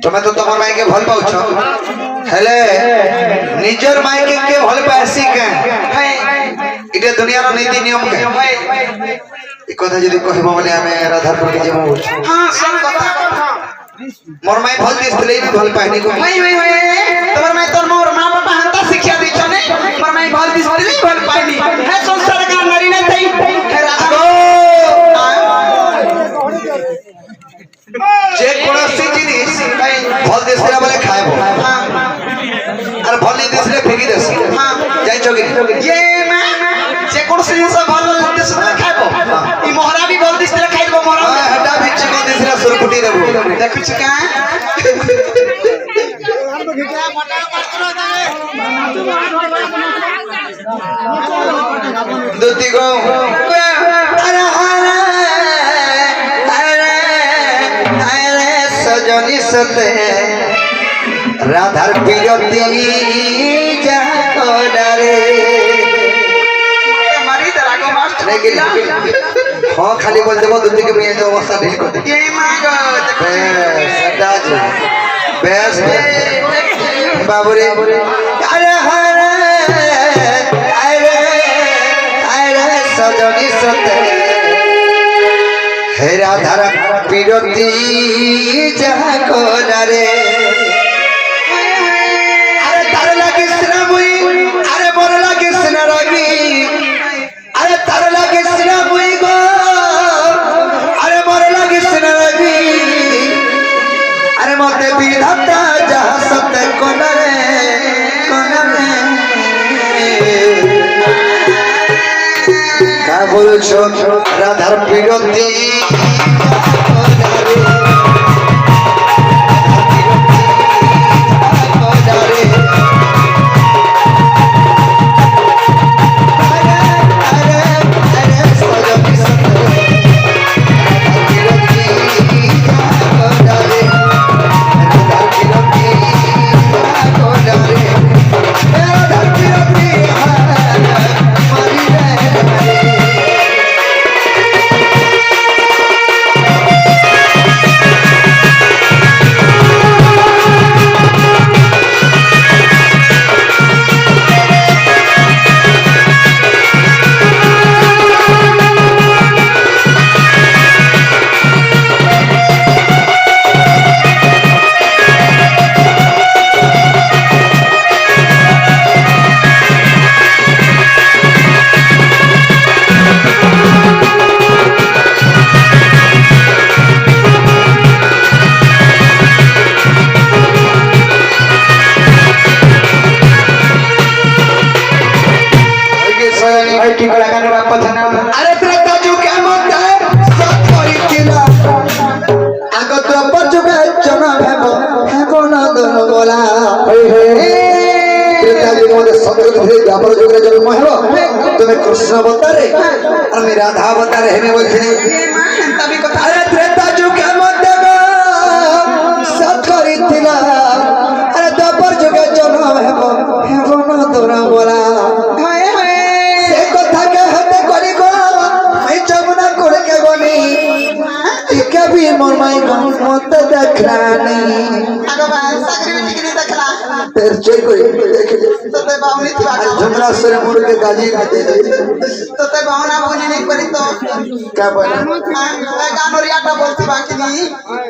तुम्हें तो तुम माई के भल पाउछ हेले निजर माई के भल पासी के इटे दुनिया रो नीति नियम के ई कथा जदी कहबो बोले हमें राधापुर के जेमो हां सब कथा मोर माई भल दिसले भी भल पाइनी को भाई तोर माई तोर मोर मां बाप हंता शिक्षा दै छने मोर माई भल दिसले भी भल पाइनी हे संसार का नारी नै थई हे राधा जे कोनसी जिनिस भल दिसले बोले खाइबो আর ভলি দিছলে ফেকি দেস যাই চগি ये मैं যে কোন জিনিস ভল দিছলে খাইবো ই মোহরা भी ভল দিছলে খাইবো মোহরা হটা भी চিকন দিছলে সুরকুটি দেবো দেখুছ কা দুতি গো আরে আরে আরে সজনি সতে রাধার বিরতি জাগরে মারি তো রাগো মাস্টার রে हां खाली बोल देबो दुती के मिया जो अवस्था ढील कर दे ये मागो सदा जो बेस बाबूरे अरे अरे अरे सजनी सते हे राधार बिरती जागरे विधाता जहाँ सत्य कोनरे का बोलछो राधार बिरती पिला जी मते संगत धीरे द्वापर युग रे जन्म हेलो तुमे कृष्ण अवतारे और मैं राधा अवतारे हेमे बोलछिनी तभी कथा अरे त्रेता युग के मध्य सत करिथिला अरे द्वापर युग जन्म हेबो हेबो न तोरा मोरा हाय हाय से कथा के हते करी को मैं जमुना कोड़ के गनी के भी मोर माई मत देखलानी भगवान सागरी बेटी के नहीं देखला तेर चोई कोई देख तो ते बावनी थी बागा जमुना सर मुड़ के गाजी में दे दे तो ते बावना बोली नहीं करी तो क्या बोला गानो रियाटा बोलती बाकी नहीं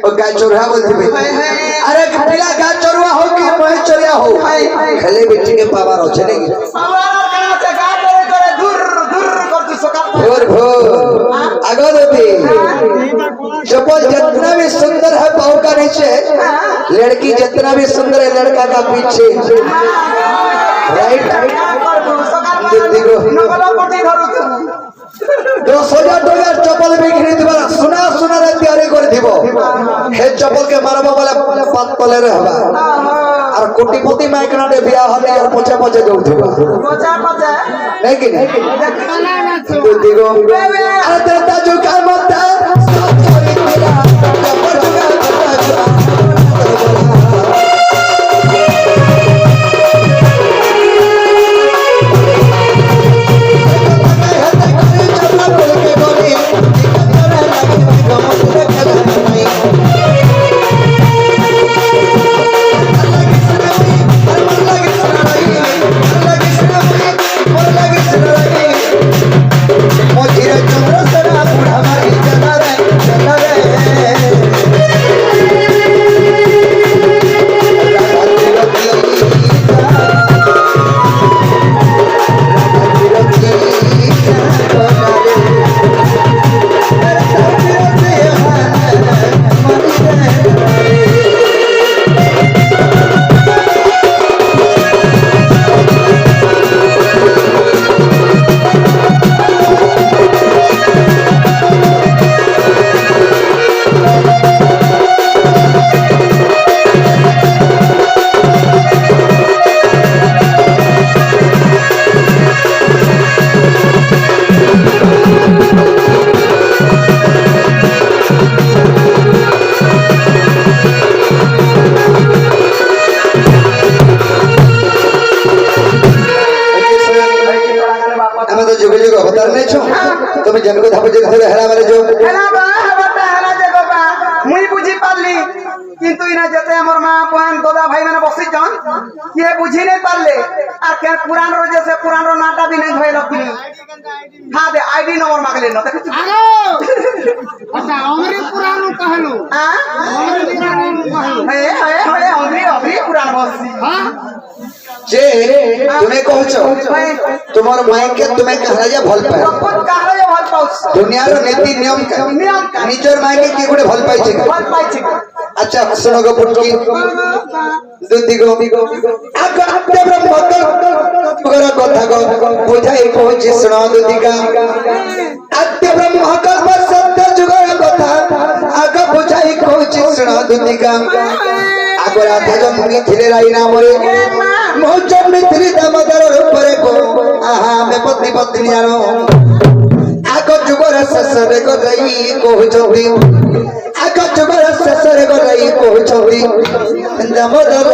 ओ गाय चोरहा बोलती बे हाय हाय अरे पिला गाय चोरवा हो कि मैं चोरिया हो खेले बेटी के पावर हो चलेगी सवार करा से गा करे दूर दूर कर तू सका भोर भोर आगो देती चप्पल जितना भी सुंदर है पाँव का नीचे लड़की जितना भी सुंदर है लड़का का पीछे राइट देखो नगला पटी धरु तू 10,000 टका चप्पल बिक्री दिबा सुना सुना रे तैयारी कर दिबो हे चप्पल के मारबो बोले पात तले रहबा और कोटिपति माइकना दे बियाह हले और पछे पछे दौड़थिबा बचा बचा नहीं कि नहीं देखो अरे तेरा जो काम होता है सब चोरी तेरा चप्पल जुगा तुम्हें जन को धापे जगह हेरा मारे जो हेला बा बता हेला जगह बा मुई बुझी पारली किंतु इना जते हमर मां बहन दादा भाई माने बसी जन ये बुझी नहीं पारले आ के पुरान रो जैसे पुरान रो नाटा भी नहीं धोए लखनी हां दे आईडी नंबर मांगले न देख हेलो अच्छा अमरी पुरानो कहलो हां अमरी पुरानो कहलो हे हे हे अमरी पुरान बसी हां जे तुम्हें कहछो तुम्हार माई के तुम्हें कहराजा भल पाए खुद कहले जे भल पाउस दुनिया रो नीति नियम का निजर माई के के गुडे भल पाई छे भल पाइ छी अच्छा सुनो गो पुटकी दुदी गो आगो हत्ते ब्रह्म कर कथा गो बुझाई कहछि सुनो दुदी का हत्ते ब्रह्म कल्प सत्य जुगर कथा आगो बुझाई कहछि सुनो दुदी का आगो राधा जन्मी थिले राई नाम रे मोचन में थिले दामोदर रूपरे को आहा में पत्नी पत्नी जानो आगो जुगर ससरे को रही कहछोती आगो जुगर ससरे को रही कहछोती दामोदर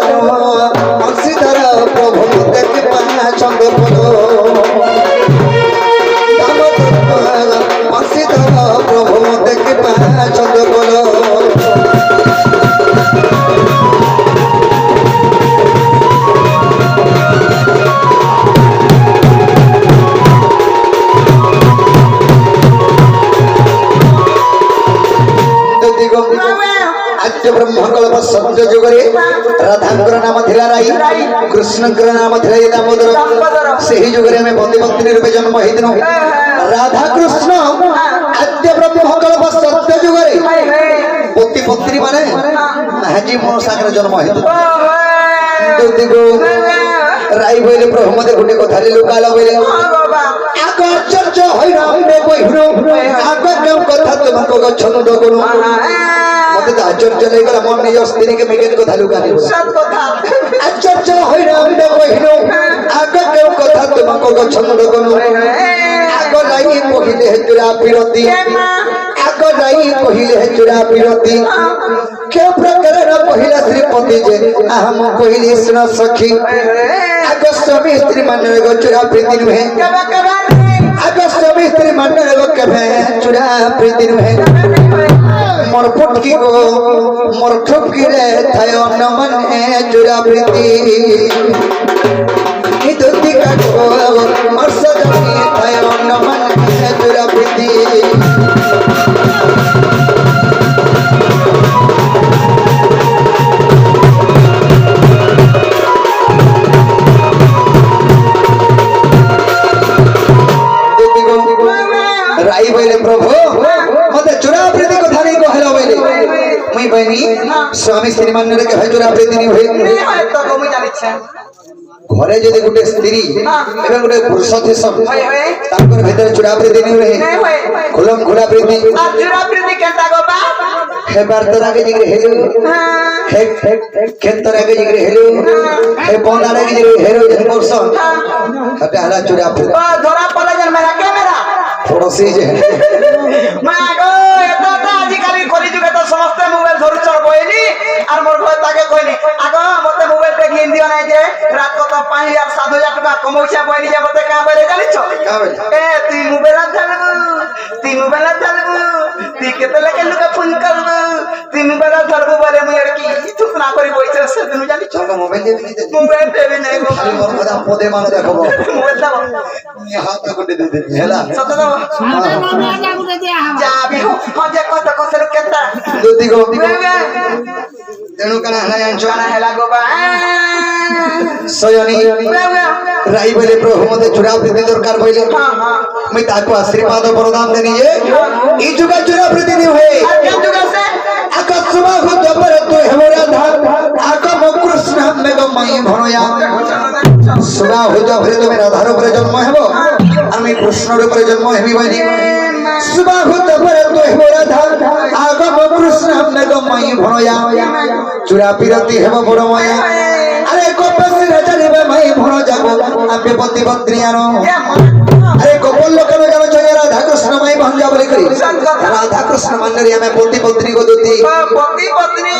अंशीधर प्रभु मते के पाना छंद पदो दामोदर अंशीधर प्रभु मते के पाना छंद पदो ब्रह्मकल्प सत्य जुगरे राधांकर नाम थिला राई कृष्णकर नाम थिला दामोदर सही जुगरे में बंदी भक्ति रूपे जन्म हेदिनो राधा कृष्ण आद्य ब्रह्मकल्प सत्य जुगरे पति पत्नी माने हाजी मोर सागर जन्म हेदिनो देखो राई बोले प्रभु मते गुटे कथा ले लुकाला बोले आको चर्च होइरा ने बहिरो आको केउ कथा तुमको गछनु दगुनु मते तो आश्चर्य नहीं गला मन निज स्त्री के मेकेन को धालु कानी सत कथा आश्चर्य होइरा ने बहिरो গছ মূলগনু আগ যাই কহিলে চূড়া বিরতি আগ যাই কহিলে চূড়া বিরতি কেউ প্রকারের কহিলা শ্রীপতি যে আহম কহিলি শুন সখী আগ স্বামী স্ত্রী মানে চূড়া প্রীতি নুহে আগ স্বামী স্ত্রী মানে কেবে চূড়া প্রীতি নুহে মোর ফুটকি গো মোর ঠুকি রে থায় অন্য মানে চূড়া প্রীতি দুটি কাটো মোর সজনী থায় অন্য মানে চূড়া প্রীতি রাই বলে প্রভু মতে চূড়া প্রীতি কথা নেই কহেলা বলে মুই বইনি স্বামী স্ত্রী মানে কেবে চূড়া প্রীতি নি হই ঘরে যদি গোটে স্ত্রী এবং গোটে পুরুষ থিস তাଙ୍କର ভিতরে চূড়া প্রীতি নি হই খুলম ঘোড়া প্রীতি হেবার তোর আগে জিগরে হেলু ক্ষেত্র আগে জিগরে হেলু হে পনার আগে জিগরে হেলু বর্ষণ হাতে হালা চূড়া প্রীতি ধরা পড়ে যান মেরা ক্যামেরা পড়োশি যে মা গো এটা আজিকালি কলি যুগে তো সমস্ত মোবাইল ধরুছ কইনি আর মোর ঘরে তাকে কইনি আগো মতে মোবাইল তে গিন দিও নাই যে রাত কত 5000 7000 টাকা কমাইছা কইনি যে মতে কা বলে জানিছ এ তুই মোবাইল চালাবু তুই কেতে লাগে লোকে ফোন করবু তুই মোবাইল ধরবু বলে মুই আর কি চুপ না করি বইছে সেদিন জানিছ মোবাইল দেবি নাই গো খালি মোর কথা পদে মানে দেখব মোবাইল দাও হাত করে দে দে হেলা সত দাও যাবি হজে কত কসের কেতা দুটি গো তেণু কানা হেলা জানছো জানা হেলা গো বা সয়নি রাই বলে প্রভু মতে চূড়া প্রীতি দরকার বইলে মুই তাকু আশীর্বাদ বরদান দেনি যে এই যুগে চূড়া প্রীতি নি হয়ে আর কেন যুগ আছে আকস্মা হুত পর তুই হেমরা ধার আকম কৃষ্ণ মেগ মাই ভনয়া সুরা হুত ভরে তুমি রাধার উপরে জন্ম হেব আমি কৃষ্ণর উপরে জন্ম হেবি বইনি সুবা হুত পর তুই হেমরা ধার আকম কৃষ্ণ মেগ মাই ভনয়া চূড়া বিরতি হেব বড় মায়া আরে গোপসি রাজারিবে মাই ভন যাবো আমি পতি পত্রিয়ানো আরে গোপল লোকের কেন চলে রাধা কৃষ্ণ মাই ভঞ্জা বলে করি রাধা কৃষ্ণ মান্ডারি আমি পতি পত্নী গো দুতি পতি পত্নী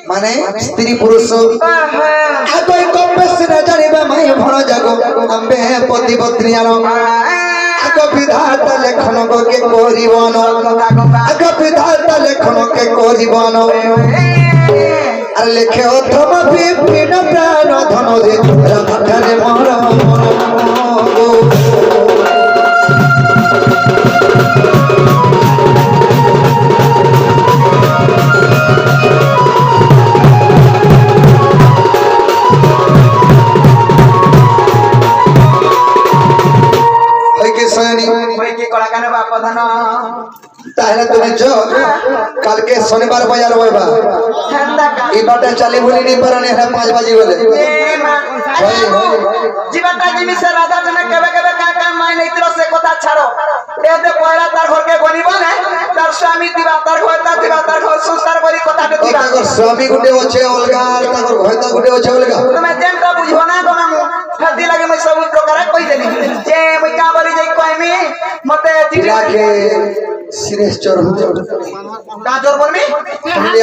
মানে স্ত্রী পুরুষ আগই গোপসি রাজারিবে মাই ভন যাবো আমি পতি পত্রিয়ানো আগ বিধাতা লেখন কে করিবন আগ বিধাতা লেখন কে করিবন আর লেখে অথম বিপিন প্রাণ ধন রে রাধারে মর তাহলে তুমি কালকে শনিবার বাজার বইবা এই বাটে চালি বলি নি পারনি 5 বাজি বলে জীবনটা জিনিসে রাধা জনে কেবে কেবে কাকা মাই নেইতির সে কথা ছাড়ো এতে পয়লা তার ঘরকে গনিব না তার স্বামী দিবা তার ঘরটা দিবা তার ঘর সংসার করি কথাতে দিবা তার স্বামী গুটে আছে অলগা আর তার ঘরটা গুটে আছে অলগা তুমি যেনটা বুঝবো না গো মামু ফাদি লাগে মই সব প্রকারে কই দেলি যে মই কা বলি যাই কইমি মতে চিঠি লাগে সিরিয়াস চোর হচ্ছে কাজর বলবি হ্যাঁ